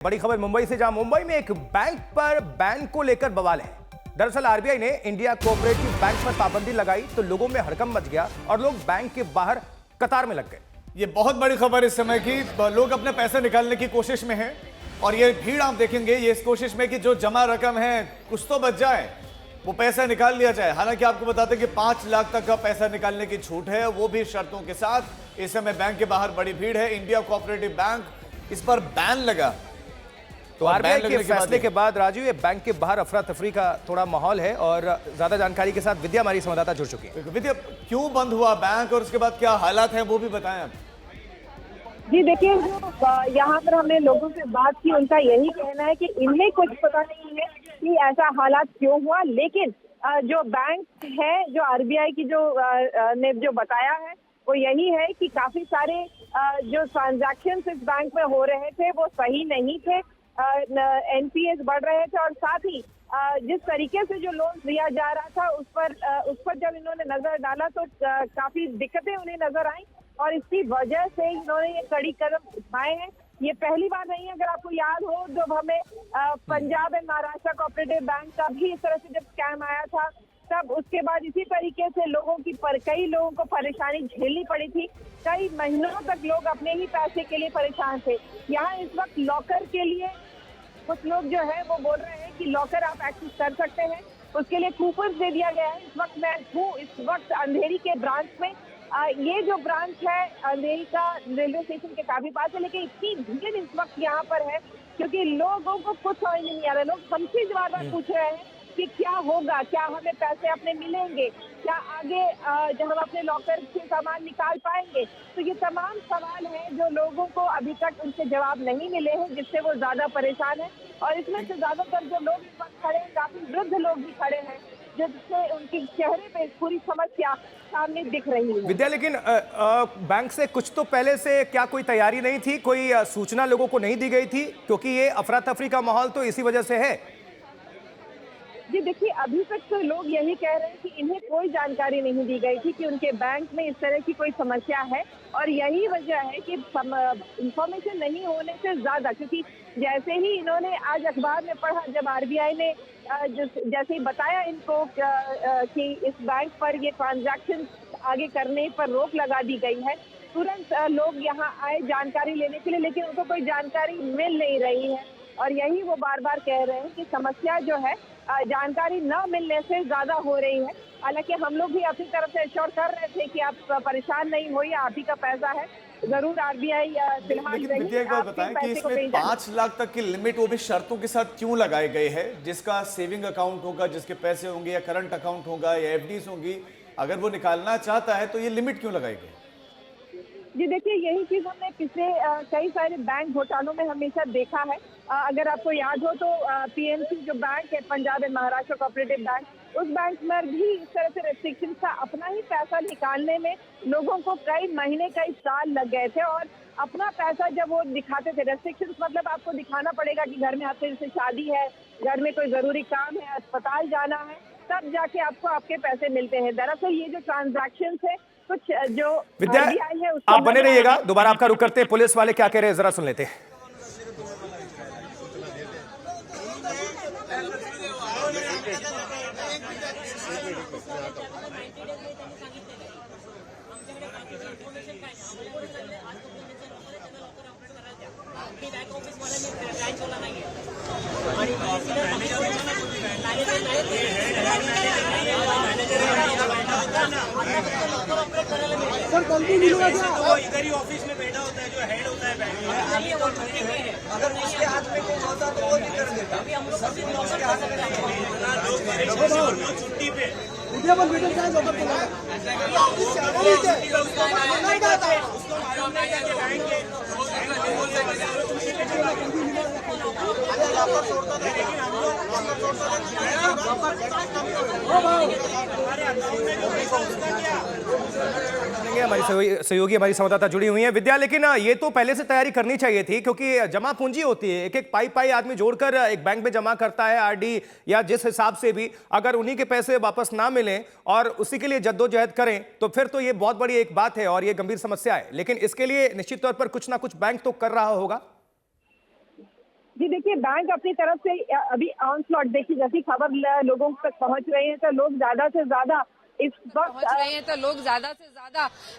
बड़ी खबर मुंबई से, जहां मुंबई में एक बैंक पर बैन को लेकर बवाल है। दरअसल आरबीआई ने इंडिया कोऑपरेटिव बैंक पर पाबंदी लगाई तो लोगों में हड़कंप मच गया और लोग बैंक के बाहर कतार में लग गए। ये बहुत बड़ी खबर इस समय की, लोग अपने पैसे निकालने की कोशिश में हैं और ये भीड़ आप देखेंगे ये इस कोशिश में कि जो जमा रकम है कुछ तो बच जाए, वो पैसा निकाल लिया जाए। हालांकि आपको बताते हैं कि 5 लाख तक का पैसा निकालने की छूट है, वो भी शर्तों के साथ। इस समय बैंक के बाहर बड़ी भीड़ है। इंडिया कोऑपरेटिव बैंक, इस पर बैन लगा। तो आरबीआई के फैसले के बाद राजू, ये बैंक के बाहर अफरा तफरी का थोड़ा माहौल है और ज्यादा जानकारी के साथ विद्या हमारी संवाददाता जुड़ चुकी है। विद्या, क्यों बंद हुआ बैंक और उसके बाद क्या हालात हैं वो भी बताएं आप। जी देखिए, यहाँ पर हमने लोगों से बात की, उनका यही कहना है कि इन्हें कुछ पता नहीं है कि ऐसा हालात क्यों हुआ, लेकिन जो बैंक है, जो आरबीआई की ने जो बताया है वो यही है कि काफी सारे जो ट्रांजैक्शंस इस बैंक में हो रहे थे वो सही नहीं थे। एनपीएस बढ़ रहे थे और साथ ही जिस तरीके से जो लोन दिया जा रहा था उस पर जब इन्होंने नजर डाला तो काफी दिक्कतें उन्हें नजर आई और इसकी वजह से इन्होंने ये कड़ी कदम उठाए हैं। ये पहली बार नहीं है। अगर आपको याद हो, जब हमें Punjab and Maharashtra cooperative bank का भी इस तरह से जब स्कैम आया था, तब उसके बाद इसी तरीके से कई लोगों को परेशानी झेलनी पड़ी थी। कई महीनों तक लोग अपने ही पैसे के लिए परेशान थे। यहाँ इस वक्त लॉकर के लिए कुछ लोग जो है वो बोल रहे हैं कि लॉकर आप एक्सेस कर सकते हैं, उसके लिए कूपन दे दिया गया है। इस वक्त मैं हूँ अंधेरी के ब्रांच में। ये जो ब्रांच है अंधेरी का रेलवे स्टेशन के काफी पास है, लेकिन इतनी भीड़ इस वक्त यहाँ पर है क्योंकि लोगों को कुछ समझ नहीं आ रहा। लोग हमसे बार पूछ रहे हैं कि क्या होगा, क्या हमें पैसे अपने मिलेंगे, क्या आगे जब हम अपने लॉकर से सामान निकाल पाएंगे। तो ये तमाम सवाल हैं जो लोगों को अभी तक उनके जवाब नहीं मिले हैं, जिससे वो ज्यादा परेशान है। और इसमें से ज्यादातर जो लोग इस वक्त खड़े हैं, काफी वृद्ध लोग भी खड़े हैं, जिससे उनके चेहरे पे पूरी समस्या सामने दिख रही है। विद्या, लेकिन बैंक से कुछ तो पहले से क्या कोई तैयारी नहीं थी, कोई सूचना लोगों को नहीं दी गई थी? क्योंकि ये अफरा तफरी का माहौल तो इसी वजह से है। जी देखिए, अभी तक तो लोग यही कह रहे हैं कि इन्हें कोई जानकारी नहीं दी गई थी कि उनके बैंक में इस तरह की कोई समस्या है और यही वजह है कि इंफॉर्मेशन नहीं होने से ज्यादा, क्योंकि जैसे ही इन्होंने आज अखबार में पढ़ा, जब आरबीआई ने जैसे ही बताया इनको कि इस बैंक पर ये ट्रांजैक्शन आगे करने पर रोक लगा दी गई है, तुरंत लोग यहाँ आए जानकारी लेने के लिए, लेकिन उनको कोई जानकारी मिल नहीं रही है। और यही वो बार बार कह रहे हैं कि समस्या जो है जानकारी न मिलने से ज्यादा हो रही है। हालांकि हम लोग भी अपनी तरफ से एश्योर कर रहे थे कि आप परेशान नहीं होइए, आप ही का पैसा है, जरूर आरबीआई फिलहाल। लेकिन विद्या, एक बात बताएं कि इसमें 5 लाख तक की लिमिट वो भी शर्तों के साथ क्यों लगाए गए है? जिसका सेविंग अकाउंट होगा, जिसके पैसे होंगे, या करंट अकाउंट होगा, या एफडीज होंगी, अगर वो निकालना चाहता है तो ये लिमिट क्यों लगाई गई? जी देखिए, यही चीज हमने पिछले कई सारे बैंक घोटालों में हमेशा देखा है। अगर आपको याद हो तो पीएनसी जो बैंक है, Punjab and Maharashtra cooperative bank, उस बैंक में भी इस तरह से रेस्ट्रिक्शन था। अपना ही पैसा निकालने में लोगों को कई महीने कई साल लग गए थे और अपना पैसा जब वो दिखाते थे, रेस्ट्रिक्शन मतलब आपको दिखाना पड़ेगा कि घर में आपके जैसे शादी है, घर में कोई जरूरी काम है, अस्पताल जाना है, तब जाके आपको आपके पैसे मिलते हैं। दरअसल ये जो ट्रांजैक्शन है, कुछ जो विद्या, है आप बने रहिएगा, दोबारा आपका रुख करते हैं। पुलिस वाले क्या कह रहे हैं जरा सुन लेते हैं। वो इधर ही ऑफिस में बैठा होता है, जो हेड होता है बैंक का। अगर उसके हाथ में कुछ होता तो वो नहीं कर देता। अभी हम लोग छुट्टी पे हमारी सहयोगी हमारी संवाददाता जुड़ी हुई है विद्या, लेकिन ये तो पहले से तैयारी करनी चाहिए थी क्योंकि जमा पूंजी होती है, एक एक पाई आदमी जोड़कर एक बैंक में जमा करता है, आरडी या जिस हिसाब से भी, अगर उन्हीं के पैसे वापस ना मिले और उसी के लिए जद्दोजहद करें तो फिर तो ये बहुत बड़ी एक बात है और ये गंभीर समस्या है। लेकिन इसके लिए निश्चित तौर पर कुछ ना कुछ बैंक तो कर रहा होगा। जी देखिए, बैंक अपनी तरफ से अभी ऑनस्लॉट, देखिए जैसी खबर लोगों तक पहुंच रही है तो लोग ज्यादा से ज्यादा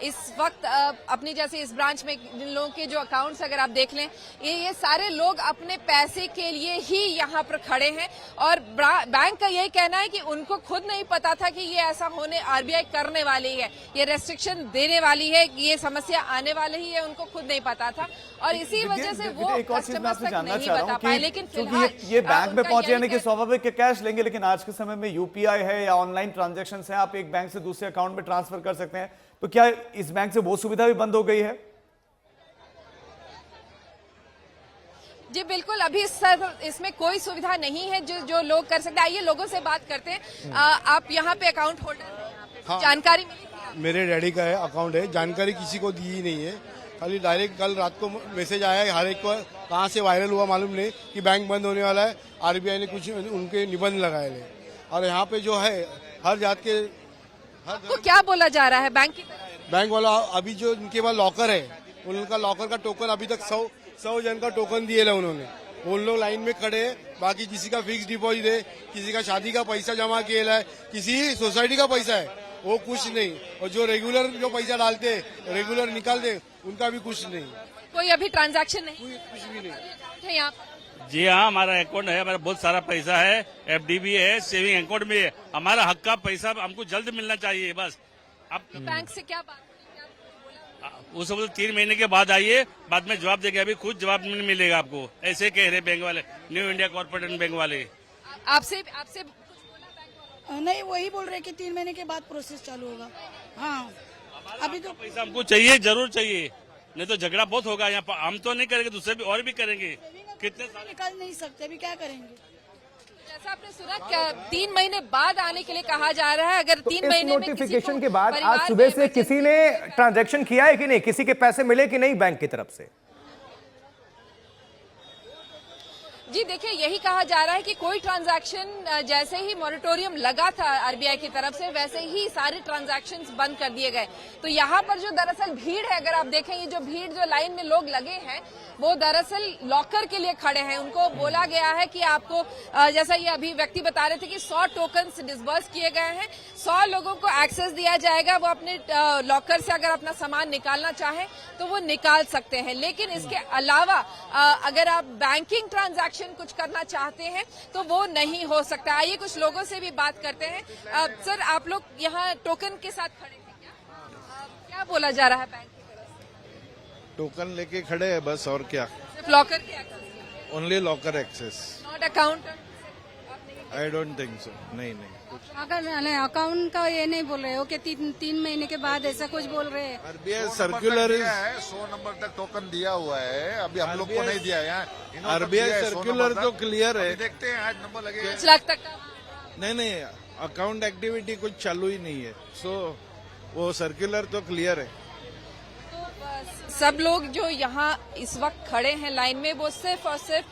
इस वक्त अपनी जैसे इस ब्रांच में जिन लोगों के जो अकाउंट्स अगर आप देख लें, ये सारे लोग अपने पैसे के लिए ही यहाँ पर खड़े हैं। और बैंक का यही कहना है कि उनको खुद नहीं पता था कि ये ऐसा होने आरबीआई करने वाली है, ये रेस्ट्रिक्शन देने वाली है, ये समस्या आने वाली ही है, उनको खुद नहीं पता था और इसी वजह से वो कस्टमर्स तक नहीं बता पाए। लेकिन फिलहाल ये बैंक में पहुंचे यानी कि स्वाभाविक के कैश लेंगे, लेकिन आज के समय में यूपीआई है या ऑनलाइन ट्रांजैक्शन है, आप एक बैंक से दूसरे अकाउंट में ट्रांसफर कर सकते हैं, तो क्या इस बैंक से वो सुविधा भी बंद हो गई है? जी बिल्कुल, अभी सर इसमें कोई सुविधा नहीं है जो लोग कर सकते हैं। आइए लोगों से बात करते हैं। आप यहाँ पे अकाउंट होल्डर हैं, हाँ, जानकारी मिली थी? मेरे डैडी का है अकाउंट है, जानकारी किसी को दी ही नहीं है, खाली डायरेक्ट कल रात को मैसेज आया है, हर एक को कहाँ से वायरल हुआ मालूम नहीं कि बैंक बंद होने वाला है, आरबीआई ने कुछ उनके निबंध लगाए हैं। और यहाँ पे जो है हर जात के आपको क्या बोला जा रहा है बैंक की तरफ? बैंक वाला अभी जो इनके पास लॉकर है, उनका लॉकर का टोकन अभी तक 100 जन का टोकन दिए है उन्होंने, उन लोग लाइन में खड़े हैं। बाकी किसी का फिक्स डिपॉजिट है, किसी का शादी का पैसा जमा किया है, किसी सोसाइटी का पैसा है, वो कुछ नहीं। और जो रेगुलर जो पैसा डालते रेगुलर निकालते उनका भी कुछ नहीं, कोई अभी ट्रांजैक्शन नहीं, कुछ भी नहीं। यहाँ जी हाँ, हमारा अकाउंट है, हमारा बहुत सारा पैसा है, एफडी भी है, सेविंग अकाउंट भी है, हमारा हक का पैसा हमको जल्द मिलना चाहिए बस। अब बैंक से क्या बात, वो सब 3 महीने के बाद आइए, बाद में जवाब देंगे, अभी खुद जवाब नहीं मिलेगा आपको, ऐसे कह रहे बैंक वाले, न्यू इंडिया कॉर्पोरेशन बैंक वाले। आपसे नहीं, वही बोल रहे कि 3 महीने के बाद प्रोसेस चालू होगा। हाँ, अभी तो पैसा हमको चाहिए, जरूर चाहिए, नहीं तो झगड़ा बहुत होगा यहाँ पर। हम तो नहीं करेंगे, दूसरे भी और भी करेंगे, कितने साल निकाल नहीं सकते, अभी क्या करेंगे? जैसा आपने सुना 3 महीने बाद आने के लिए कहा जा रहा है। अगर 3 महीने में नोटिफिकेशन के बाद आज सुबह से किसी ने ट्रांजैक्शन किया है कि नहीं, किसी के पैसे मिले कि नहीं बैंक की तरफ से? जी देखिए, यही कहा जा रहा है कि कोई ट्रांजैक्शन, जैसे ही मॉरिटोरियम लगा था आरबीआई की तरफ से, वैसे ही सारे ट्रांजैक्शंस बंद कर दिए गए। तो यहाँ पर जो दरअसल भीड़ है, अगर आप देखें, ये जो भीड़ जो लाइन में लोग लगे हैं वो दरअसल लॉकर के लिए खड़े हैं। उनको बोला गया है कि आपको, जैसा ये अभी व्यक्ति बता रहे थे कि 100 टोकन्स डिसबर्स किए गए हैं, 100 लोगों को एक्सेस दिया जाएगा, वो अपने लॉकर से अगर अपना सामान निकालना चाहें तो वो निकाल सकते हैं। लेकिन इसके अलावा अगर आप बैंकिंग ट्रांजैक्शन कुछ करना चाहते हैं तो वो नहीं हो सकता। आइए कुछ लोगों से भी बात करते हैं। सर, आप लोग यहाँ टोकन के साथ खड़े थे क्या बोला जा रहा है बैंक की तरफ से? टोकन लेके खड़े हैं बस, और क्या? सिर्फ लॉकर के access? Only locker access. Not account? I don't think so. नहीं अगर अकाउंट का ये नहीं बोल रहे हो कि 3 महीने के बाद ऐसा कुछ बोल रहे हैं? आरबीआई सर्कुलर है, 100 नंबर तक टोकन दिया हुआ है, अभी हम लोग को नहीं दिया है। आरबीआई सर्कुलर तो क्लियर है। देखते हैं आज नंबर लगेगा। 5 लाख तक का? नहीं, अकाउंट एक्टिविटी कुछ चालू ही नहीं है, सो वो सर्कुलर तो क्लियर है। सब लोग जो यहाँ इस वक्त खड़े हैं लाइन में, वो सिर्फ और सिर्फ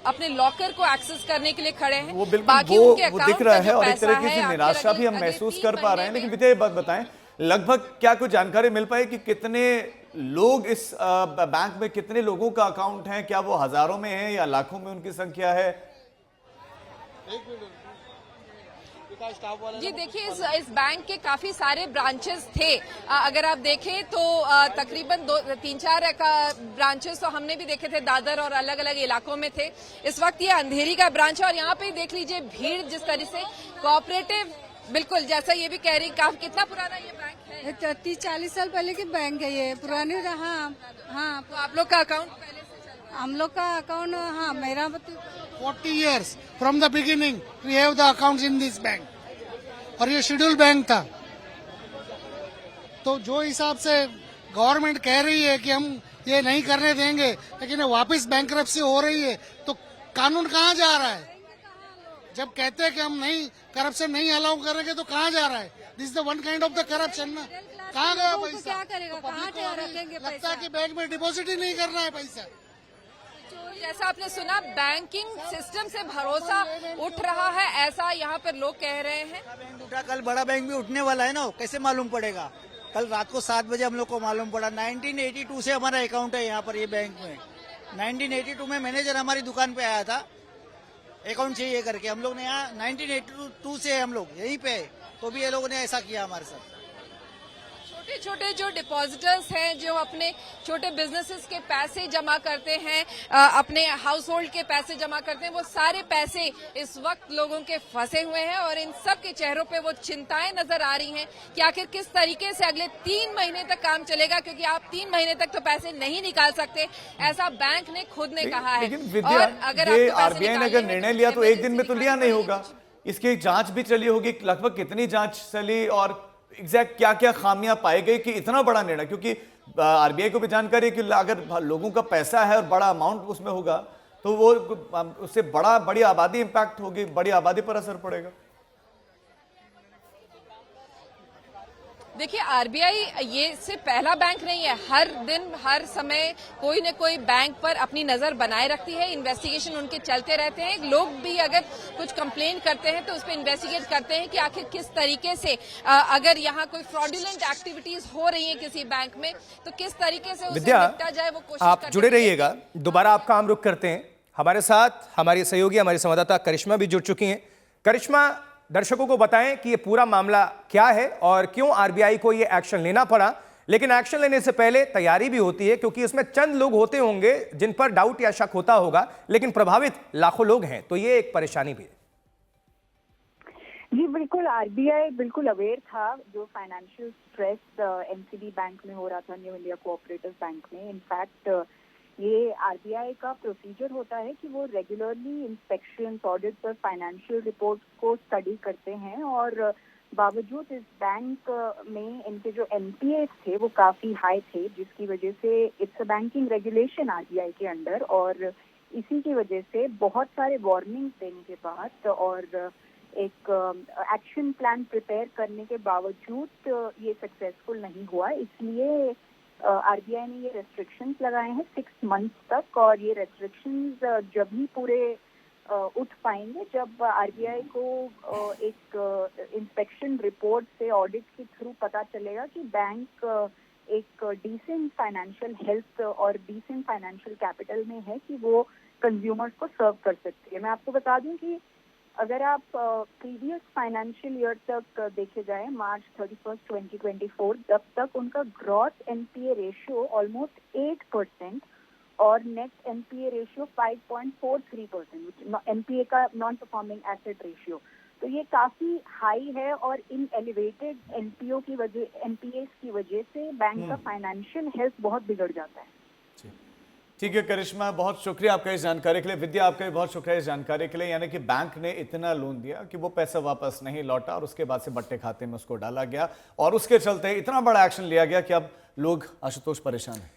अपने लॉकर को एक्सेस करने के लिए खड़े हैं। वो बिल्कुल वो दिख रहा है और एक तरीके से निराशा भी हम महसूस कर पा रहे हैं। लेकिन विजय, बात बताएं, लगभग क्या कुछ जानकारी मिल पाई कि कितने लोग इस बैंक में, कितने लोगों का अकाउंट है? क्या वो हजारों में है या लाखों में उनकी संख्या है? जी देखिए, इस बैंक के काफी सारे ब्रांचेस थे। अगर आप देखें तो तकरीबन 3-4 ब्रांचेस तो हमने भी देखे थे, दादर और अलग अलग इलाकों में थे। इस वक्त ये अंधेरी का ब्रांच है और यहाँ पे देख लीजिए भीड़ जिस तरह से। कोऑपरेटिव, बिल्कुल जैसा ये भी कह रही, कितना पुराना ये बैंक है? 30-40 साल पहले की बैंक है ये, पुरानी रहा। हाँ, तो आप लोग का अकाउंट पहले से चल रहा है? हम लोग का अकाउंट, हाँ, मेरा 40 years from the beginning we have the accounts in this bank, और ये शेड्यूल बैंक था। तो जो हिसाब से गवर्नमेंट कह रही है कि हम ये नहीं करने देंगे, लेकिन वापस बैंकरप्सी हो रही है, तो कानून कहाँ जा रहा है? जब कहते हैं कि हम नहीं, करप्शन नहीं अलाउ करेंगे, तो कहाँ जा रहा है? This is the one kind of the corruption ना। कहाँ गया पैसा? क्या करेगा? कहाँ रखेंगे पैसा? लगता है कि बैंक में डिपॉजिट ही नहीं करना है पैसा। जैसा आपने सुना, बैंकिंग सिस्टम से भरोसा उठ रहा है, ऐसा यहाँ पर लोग कह रहे हैं। बैंक उठा, कल बड़ा बैंक भी उठने वाला है ना, कैसे मालूम पड़ेगा? कल रात को 7 बजे हम लोग को मालूम पड़ा। 1982 से हमारा अकाउंट है यहाँ पर, ये बैंक में। 1982 में मैनेजर हमारी दुकान पे आया था, अकाउंट चाहिए करके। हम लोग ने यहाँ 1982 से हम लोग यहीं पे है, तो भी ये लोगों ने ऐसा किया हमारे साथ। छोटे छोटे जो डिपॉजिटर्स हैं, जो अपने छोटे बिजनेसेस के पैसे जमा करते हैं, अपने हाउस होल्ड के पैसे जमा करते हैं, वो सारे पैसे इस वक्त लोगों के फंसे हुए हैं और इन सब के चेहरों पे वो चिंताएं नजर आ रही हैं कि आखिर किस तरीके से अगले 3 महीने तक काम चलेगा, क्योंकि आप 3 महीने तक तो पैसे नहीं निकाल सकते, ऐसा बैंक ने खुद ने कहा है। लेकिन विद्या, ये आरबीआई ने अगर निर्णय लिया तो एक दिन में तो लिया नहीं होगा, इसकी जांच भी चली होगी। लगभग कितनी जांच चली और एग्जैक्ट क्या क्या खामियां पाई गई कि इतना बड़ा निर्णय, क्योंकि आरबीआई को भी जानकारी है कि अगर लोगों का पैसा है और बड़ा अमाउंट उसमें होगा तो वो उससे बड़ी आबादी इंपैक्ट होगी, बड़ी आबादी पर असर पड़ेगा। देखिए, आरबीआई ये सिर्फ पहला बैंक नहीं है, हर दिन हर समय कोई न कोई बैंक पर अपनी नजर बनाए रखती है, इन्वेस्टिगेशन उनके चलते रहते हैं। लोग भी अगर कुछ कंप्लेन करते हैं तो उस पर इन्वेस्टिगेट करते हैं कि आखिर किस तरीके से अगर यहाँ कोई फ्रॉडुलेंट एक्टिविटीज हो रही हैं किसी बैंक में तो किस तरीके से उससे निपटा जाए, वो कोशिश आप जुड़े रहिएगा। दोबारा आपका हम रुख करते हैं, हमारे साथ हमारी सहयोगी, हमारी संवाददाता करिश्मा भी जुड़ चुकी हैं। करिश्मा, दर्शकों को बताएं कि ये पूरा मामला क्या है और क्यों आरबीआई को ये एक्शन लेना पड़ा। लेकिन एक्शन लेने से पहले तैयारी भी होती है, क्योंकि इसमें चंद लोग होते होंगे जिन पर डाउट या शक होता होगा, लेकिन प्रभावित लाखों लोग हैं, तो ये एक परेशानी भी है। जी बिल्कुल, आरबीआई बिल्कुल अवेयर था जो फाइनेंशियल स्ट्रेस एनसीबी बैंक में हो रहा था, न्यू इंडिया कोऑपरेटिव बैंक में। इनफैक्ट ये आरबीआई का प्रोसीजर होता है कि वो रेगुलरली इंस्पेक्शन, ऑडिट्स और फाइनेंशियल रिपोर्ट्स को स्टडी करते हैं और बावजूद इस बैंक में इनके जो एनपीए थे वो काफी हाई थे, जिसकी वजह से it's a banking regulation RBI के अंडर, और इसी की वजह से बहुत सारे वार्निंग्स देने के बाद और एक एक्शन प्लान प्रिपेयर करने के बावजूद ये सक्सेसफुल नहीं हुआ। इसलिए आरबीआई ने ये रेस्ट्रिक्शंस लगाए हैं 6 मंथ्स तक, और ये रेस्ट्रिक्शंस जब ही पूरे उठ पाएंगे जब आरबीआई को एक इंस्पेक्शन रिपोर्ट से, ऑडिट के थ्रू पता चलेगा कि बैंक एक डिसेंट फाइनेंशियल हेल्थ और डिसेंट फाइनेंशियल कैपिटल में है कि वो कंज्यूमर्स को सर्व कर सकती है। मैं आपको बता दूं कि अगर आप प्रीवियस फाइनेंशियल ईयर तक देखे जाए, मार्च 31, 2024, तब तक उनका ग्रॉस एनपीए रेशियो ऑलमोस्ट 8% और नेट एनपीए रेशियो 5.43%, एनपीए का नॉन परफॉर्मिंग एसेट रेशियो। तो ये काफी हाई है और इन एलिवेटेड एनपीएस की वजह से बैंक का फाइनेंशियल हेल्थ बहुत बिगड़ जाता है। ठीक है करिश्मा, बहुत शुक्रिया आपका इस जानकारी के लिए। विद्या, आपका भी बहुत शुक्रिया इस जानकारी के लिए। यानी कि बैंक ने इतना लोन दिया कि वो पैसा वापस नहीं लौटा और उसके बाद से बट्टे खाते में उसको डाला गया और उसके चलते इतना बड़ा एक्शन लिया गया कि अब लोग आशुतोष परेशान हैं।